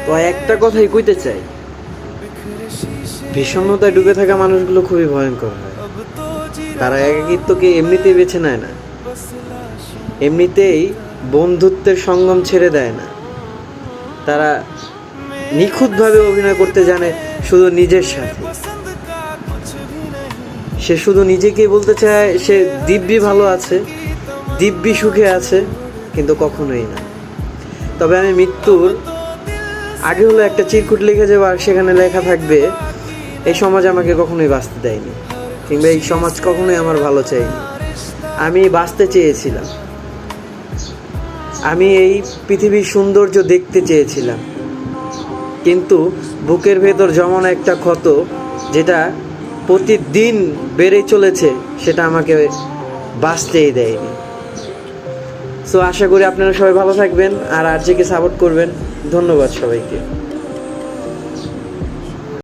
তো একটা কথাই কইতে চাই, বিষণ্ণতায় ডুবে থাকা মানুষগুলো খুবই ভয়ঙ্কর হয়। তারা একাকিত্বকে এমনিতেই বেছে নেয় না, এমনিতেই বন্ধুত্বের সঙ্গম ছেড়ে দেয় না। তারা নিখুঁতভাবে অভিনয় করতে জানে শুধু নিজের সাথে। সে শুধু নিজেকেই বলতে চায় সে দিব্যি ভালো আছে, দিব্যি সুখে আছে, কিন্তু কখনোই না। তবে আমি মৃত্যুর আগে হলো একটা চিরকুট লিখে যাবো, আর সেখানে লেখা থাকবে এই সমাজ আমাকে কখনোই বাঁচতে দেয়নি, কিংবা এই সমাজ কখনোই আমার ভালো চায়নি। আমি বাঁচতে চেয়েছিলাম, আমি এই পৃথিবীর সৌন্দর্য দেখতে চেয়েছিলাম, কিন্তু বুকের ভেতর জমানো একটা ক্ষত যেটা প্রতিদিন বেড়েই চলেছে, সেটা আমাকে বাঁচতেই দেয়নি। সো আশা করি আপনারা সবাই ভালো থাকবেন আর আরজেকে সাপোর্ট করবেন। ধন্যবাদ সবাইকে।